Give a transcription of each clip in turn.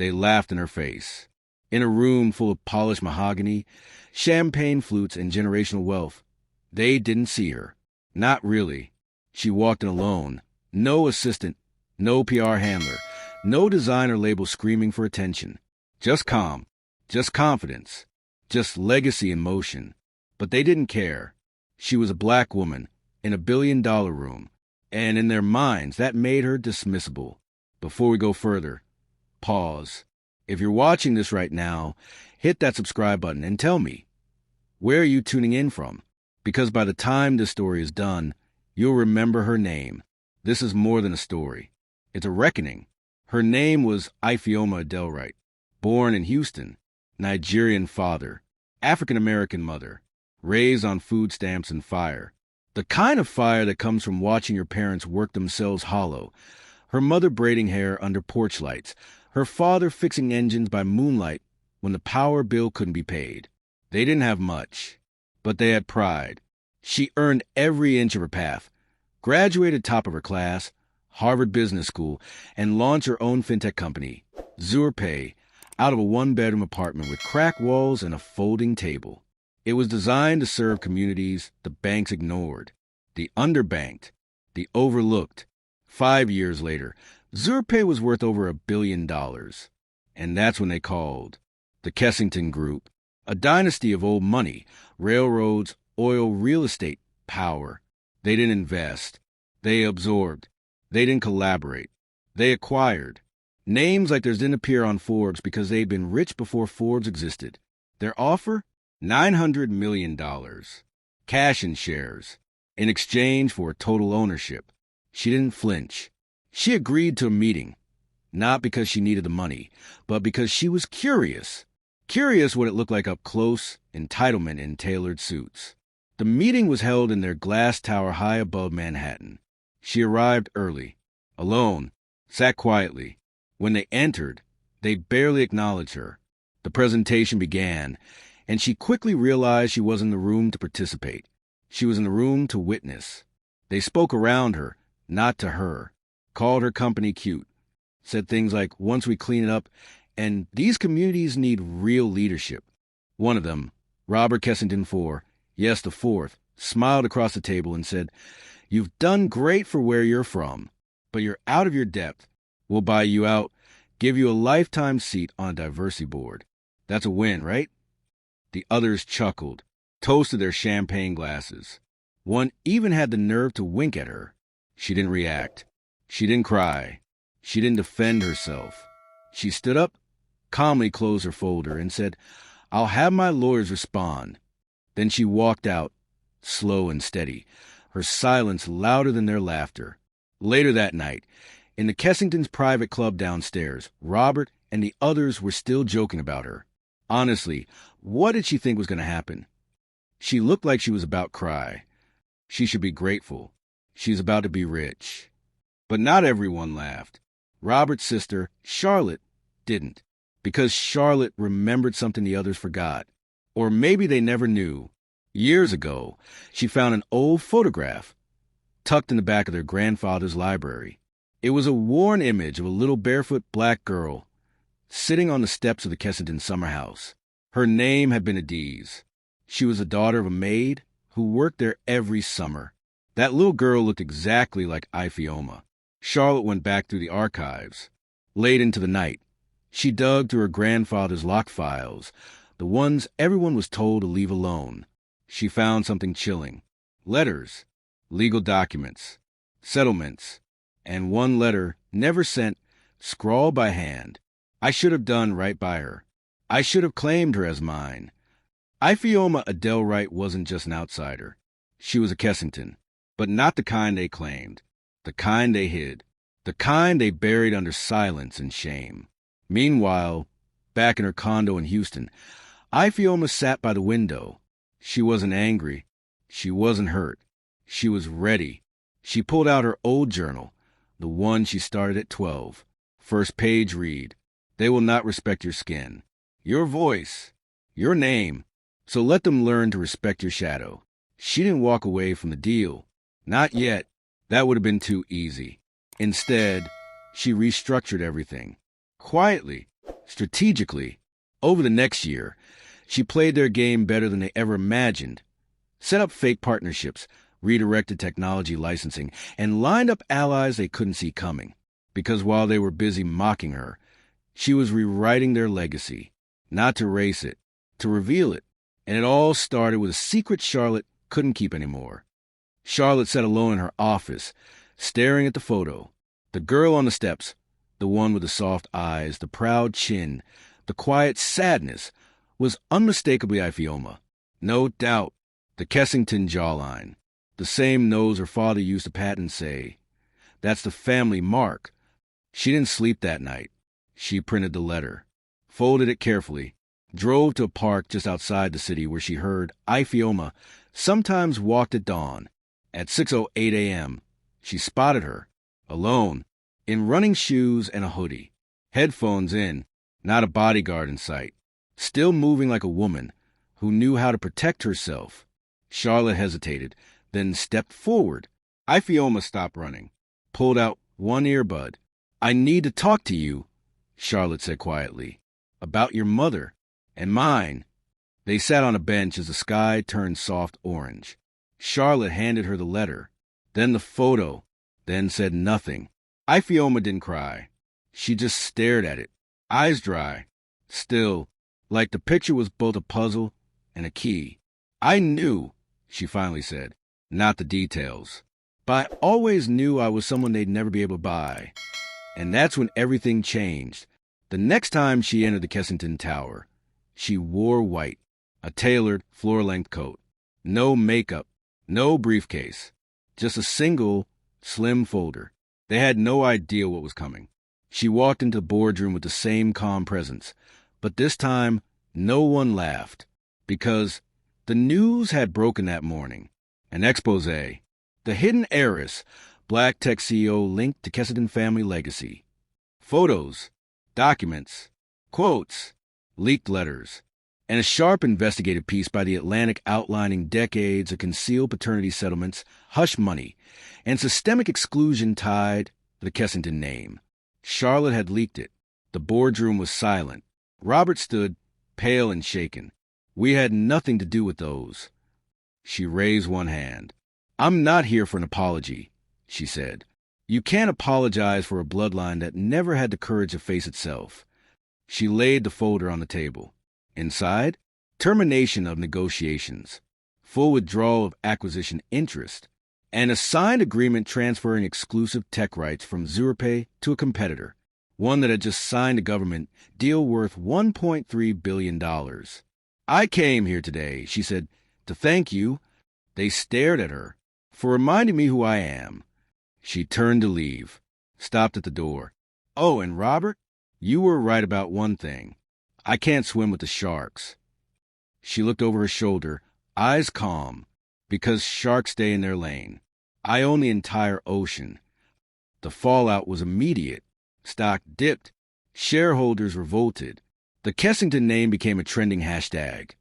They laughed in her face. In a room full of polished mahogany, champagne flutes, and generational wealth, they didn't see her. Not really. She walked in alone. No assistant, no PR handler, no designer label screaming for attention. Just calm, just confidence, just legacy in motion. But they didn't care. She was a black woman in a billion-dollar room, and in their minds, that made her dismissible. Before we go further, pause. If you're watching this right now, hit that subscribe button and tell me, where are you tuning in from? Because by the time this story is done, you'll remember her name. This is more than a story. It's a reckoning. Her name was Ifeoma Adelwright, born in Houston, Nigerian father, African-American mother, raised on food stamps and fire. The kind of fire that comes from watching your parents work themselves hollow. Her mother braiding hair under porch lights, her father fixing engines by moonlight when the power bill couldn't be paid. They didn't have much, but they had pride. She earned every inch of her path, graduated top of her class, Harvard Business School, and launched her own fintech company, Zurpay, out of a one-bedroom apartment with cracked walls and a folding table. It was designed to serve communities the banks ignored, the underbanked, the overlooked. 5 years later, Zurpay was worth over $1 billion. And that's when they called. The Kensington Group, a dynasty of old money, railroads, oil, real estate, power. They didn't invest. They absorbed. They didn't collaborate. They acquired. Names like theirs didn't appear on Forbes because they'd been rich before Forbes existed. Their offer? $900 million. Cash and shares. In exchange for total ownership. She didn't flinch. She agreed to a meeting, not because she needed the money, but because she was curious. Curious what it looked like up close, entitlement in tailored suits. The meeting was held in their glass tower high above Manhattan. She arrived early, alone, sat quietly. When they entered, they barely acknowledged her. The presentation began, and she quickly realized she wasn't in the room to participate. She was in the room to witness. They spoke around her, not to her. Called her company cute, said things like, once we clean it up, and these communities need real leadership. One of them, Robert Kensington IV, yes, the fourth, smiled across the table and said, "You've done great for where you're from, but you're out of your depth. We'll buy you out, give you a lifetime seat on a diversity board. That's a win, right?" The others chuckled, toasted their champagne glasses. One even had the nerve to wink at her. She didn't react. She didn't cry. She didn't defend herself. She stood up, calmly closed her folder, and said, "I'll have my lawyers respond." Then she walked out, slow and steady, her silence louder than their laughter. Later that night, in the Kensington's private club downstairs, Robert and the others were still joking about her. Honestly, what did she think was going to happen? She looked like she was about to cry. She should be grateful. She's about to be rich. But not everyone laughed. Robert's sister, Charlotte, didn't, because Charlotte remembered something the others forgot. Or maybe they never knew. Years ago, she found an old photograph tucked in the back of their grandfather's library. It was a worn image of a little barefoot black girl sitting on the steps of the Kensington summer house. Her name had been Adiz. She was the daughter of a maid who worked there every summer. That little girl looked exactly like Ifeoma. Charlotte went back through the archives. Late into the night, she dug through her grandfather's locked files, the ones everyone was told to leave alone. She found something chilling. Letters, legal documents, settlements, and one letter, never sent, scrawled by hand. I should have done right by her. I should have claimed her as mine. Ifeoma Adelwright wasn't just an outsider. She was a Kensington, but not the kind they claimed. The kind they hid. The kind they buried under silence and shame. Meanwhile, back in her condo in Houston, Ifeoma sat by the window. She wasn't angry. She wasn't hurt. She was ready. She pulled out her old journal, the one she started at 12. First page read, "They will not respect your skin, your voice, your name, so let them learn to respect your shadow." She didn't walk away from the deal. Not yet. That would have been too easy. Instead, she restructured everything. Quietly, strategically. Over the next year, she played their game better than they ever imagined, set up fake partnerships, redirected technology licensing, and lined up allies they couldn't see coming. Because while they were busy mocking her, she was rewriting their legacy, not to erase it, to reveal it. And it all started with a secret Charlotte couldn't keep anymore. Charlotte sat alone in her office, staring at the photo. The girl on the steps, the one with the soft eyes, the proud chin, the quiet sadness, was unmistakably Iphioma. No doubt, the Kessington jawline, the same nose her father used to pat and say, "That's the family mark." She didn't sleep that night. She printed the letter, folded it carefully, drove to a park just outside the city where she heard Iphioma sometimes walked at dawn. At 6:08 a.m., she spotted her, alone, in running shoes and a hoodie, headphones in, not a bodyguard in sight, still moving like a woman who knew how to protect herself. Charlotte hesitated, then stepped forward. Iphioma stopped running, pulled out one earbud. "I need to talk to you," Charlotte said quietly, "about your mother and mine." They sat on a bench as the sky turned soft orange. Charlotte handed her the letter, then the photo, then said nothing. Iphioma didn't cry. She just stared at it, eyes dry, still, like the picture was both a puzzle and a key. "I knew," she finally said, "not the details. But I always knew I was someone they'd never be able to buy." And that's when everything changed. The next time she entered the Kessington Tower, she wore white, a tailored, floor-length coat. No makeup, no briefcase, just a single, slim folder. They had no idea what was coming. She walked into the boardroom with the same calm presence, but this time no one laughed, because the news had broken that morning. An expose. The hidden heiress, Black tech CEO linked to Kessington family legacy. Photos, documents, quotes, leaked letters, and a sharp investigative piece by The Atlantic outlining decades of concealed paternity settlements, hush money, and systemic exclusion tied to the Kessington name. Charlotte had leaked it. The boardroom was silent. Robert stood, pale and shaken. "We had nothing to do with those." She raised one hand. "I'm not here for an apology," she said. "You can't apologize for a bloodline that never had the courage to face itself." She laid the folder on the table. Inside, termination of negotiations, full withdrawal of acquisition interest, and a signed agreement transferring exclusive tech rights from Zurpay to a competitor, one that had just signed a government deal worth $1.3 billion. "I came here today," she said, "to thank you." They stared at her, "for reminding me who I am." She turned to leave, stopped at the door. "Oh, and Robert, you were right about one thing. I can't swim with the sharks." She looked over her shoulder, eyes calm, because sharks stay in their lane. "I own the entire ocean." The fallout was immediate. Stock dipped. Shareholders revolted. The Kessington name became a trending hashtag,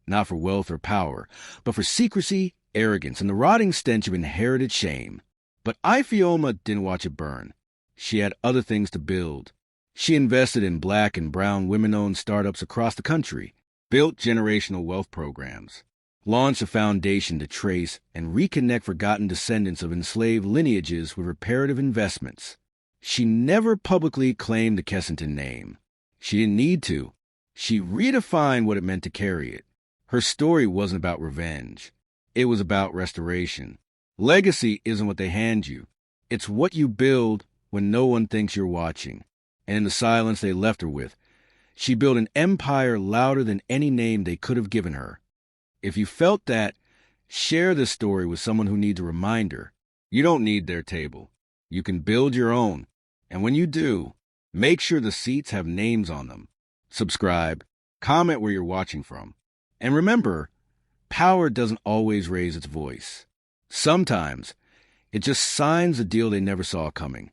not for wealth or power, but for secrecy, arrogance, and the rotting stench of inherited shame. But Iphioma didn't watch it burn. She had other things to build. She invested in Black and brown women-owned startups across the country, built generational wealth programs, launched a foundation to trace and reconnect forgotten descendants of enslaved lineages with reparative investments. She never publicly claimed the Kessington name. She didn't need to. She redefined what it meant to carry it. Her story wasn't about revenge. It was about restoration. Legacy isn't what they hand you. It's what you build when no one thinks you're watching. And in the silence they left her with, she built an empire louder than any name they could have given her. If you felt that, share this story with someone who needs a reminder. You don't need their table. You can build your own. And when you do, make sure the seats have names on them. Subscribe, comment where you're watching from. And remember, power doesn't always raise its voice. Sometimes, it just signs a deal they never saw coming.